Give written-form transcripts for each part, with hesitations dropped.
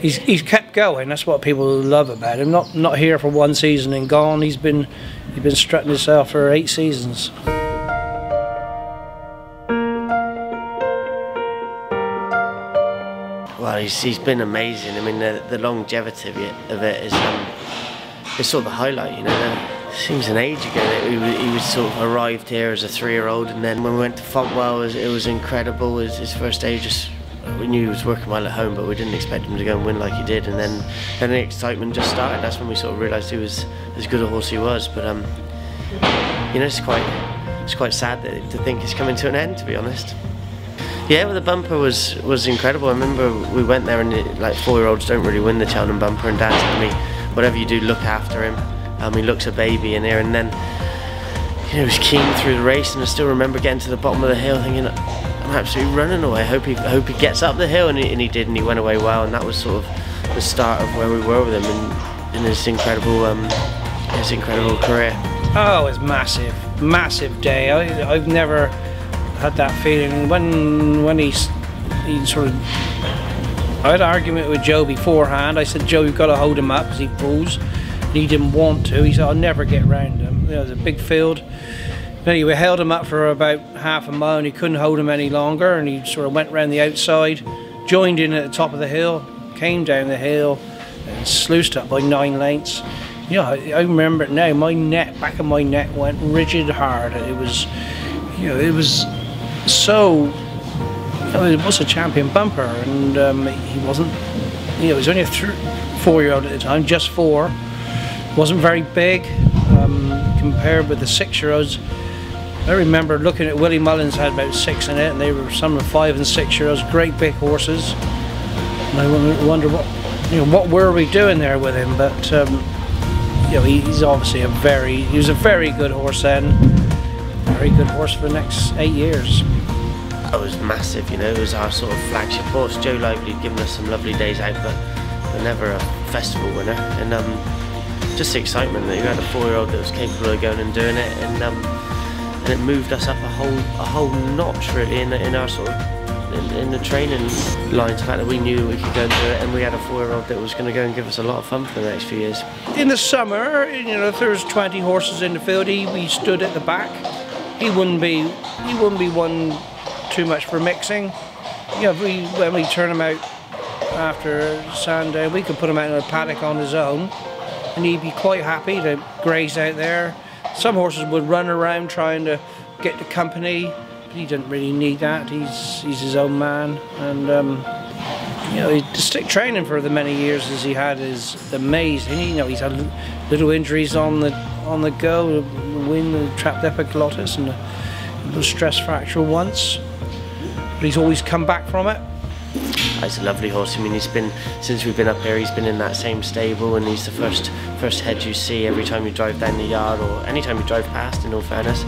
he's kept going. That's what people love about him. Not here for one season and gone. He's been strutting himself for 8 seasons. Well, he's been amazing. I mean, the longevity of it is sort of the highlight, you know. It seems an age ago that he was sort of arrived here as a 3-year-old, and then when we went to Fontwell, it was incredible. His first day, we knew he was working well at home, but we didn't expect him to go and win like he did. And then the excitement just started. That's when we sort of realised he was as good a horse he was. But you know, it's quite sad to think it's coming to an end, to be honest. Yeah, well, the bumper was incredible. I remember we went there, and like 4-year-olds don't really win the Cheltenham bumper, and Dad said to me, whatever you do, look after him. He looks a baby in here. And then, you know, he was keen through the race, and I still remember getting to the bottom of the hill thinking, I'm absolutely running away. I hope he gets up the hill, and he did, and he went away well. And that was sort of the start of where we were with him in his incredible career. Oh, it was massive day. I've never had that feeling when he sort of. I had an argument with Joe beforehand. I said, Joe, you've got to hold him up because he pulls. And he didn't want to. He said, I'll never get round him. You know, it was a big field. Anyway, we held him up for about half a mile, and he couldn't hold him any longer, and he sort of went round the outside, joined in at the top of the hill, came down the hill, and sluiced up by 9 lengths. You know, I remember it now. My neck, back of my neck, went rigid hard. It was, you know, it was so. You know, it was a champion bumper, and he wasn't. You know, he was only a 4-year-old at the time, just 4. Wasn't very big compared with the 6-year-olds. I remember looking at Willie Mullins had about 6 in it, and they were some of 5 and 6-year-olds, great big horses. And I wonder what were we doing there with him? But you know, he's obviously he was a very good horse then, very good horse for the next 8 years. It was massive, you know. It was our sort of flagship horse. Joe Lively had given us some lovely days out, but never a festival winner. And just the excitement that you had a 4-year-old that was capable of going and doing it, and it moved us up a whole notch really in our sort of in the training lines. The fact that we knew we could go and do it, and we had a 4-year-old that was going to go and give us a lot of fun for the next few years. In the summer, you know, if there was 20 horses in the field, we stood at the back. He wouldn't be one too much for mixing. You know, when we turn him out after Sandown, we could put him out in a paddock on his own, and he'd be quite happy to graze out there. Some horses would run around trying to get the company, but he didn't really need that. He's his own man, and you know, the stick training for the many years as he had is amazing. You know, he's had little injuries on the go, the trapped epiglottis and a little stress fracture once, but he's always come back from it. It's a lovely horse. I mean, he's been, since we've been up here, he's been in that same stable, and he's the first head you see every time you drive down the yard, or any time you drive past, in all fairness.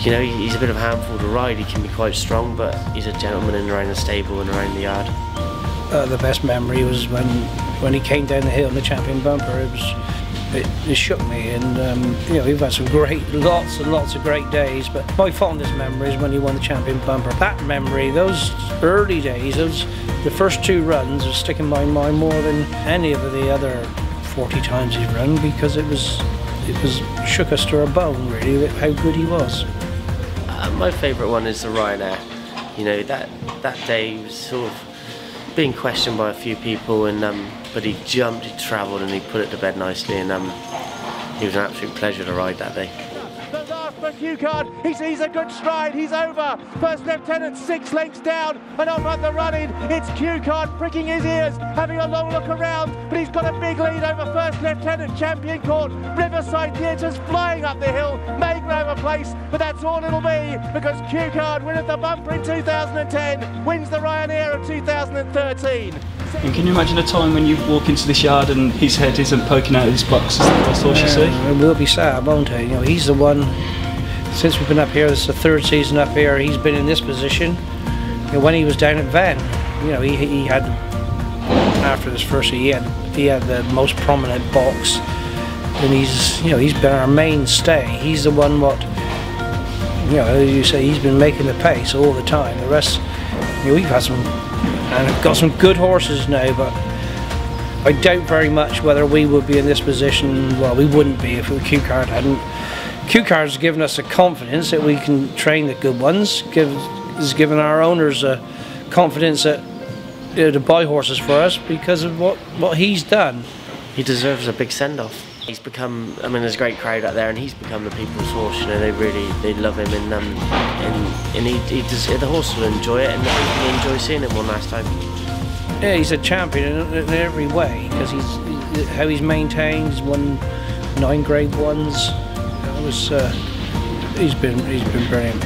You know, he's a bit of a handful to ride. He can be quite strong, but he's a gentleman in and around the stable and around the yard. The best memory was when he came down the hill in the champion bumper. It shook me, and you know, we've had some lots and lots of great days, but my fondest memory is when he won the champion bumper. That memory, those early days, the first 2 runs will stick in my mind more than any of the other 40 times he's run, because it shook us to our bone really how good he was. My favourite one is the Ryanair. You know, that day he was sort of being questioned by a few people, and but he jumped, he travelled, and he put it to bed nicely, and he was an absolute pleasure to ride that day. The last for Q-Card, he sees a good stride, he's over. First Lieutenant 6 lengths down, and off at the running, it's Q-Card pricking his ears, having a long look around, but he's got a big lead over First Lieutenant, Champion Court. Riverside Theatre's flying up the hill, may grab a place, but that's all it'll be, because Q-Card wins the bumper in 2010, wins the Ryanair of 2013. And can you imagine a time when you walk into this yard and his head isn't poking out of his box as the first horse you see? It will be sad, won't it? You know, he's the one, since we've been up here, this is the 3rd season up here, he's been in this position. You know, when he was down at Venn, you know, he had, after this first year, he had the most prominent box, and he's been our mainstay. He's the one you know, you say, he's been making the pace all the time. The rest, you know, we've had some and I've got some good horses now, but I doubt very much whether we would be in this position. Well, we wouldn't be if Q-Card hadn't. Q-Card has given us a confidence that we can train the good ones. Has given our owners a confidence that to buy horses for us because of what he's done. He deserves a big send-off. He's become, I mean, there's a great crowd out there, and he's become the people's horse. You know, they love him, and the horse will enjoy it, and they enjoy seeing him one last time. Yeah, he's a champion in every way because how he's maintained. He's won 9 Grade 1s. He's been brilliant.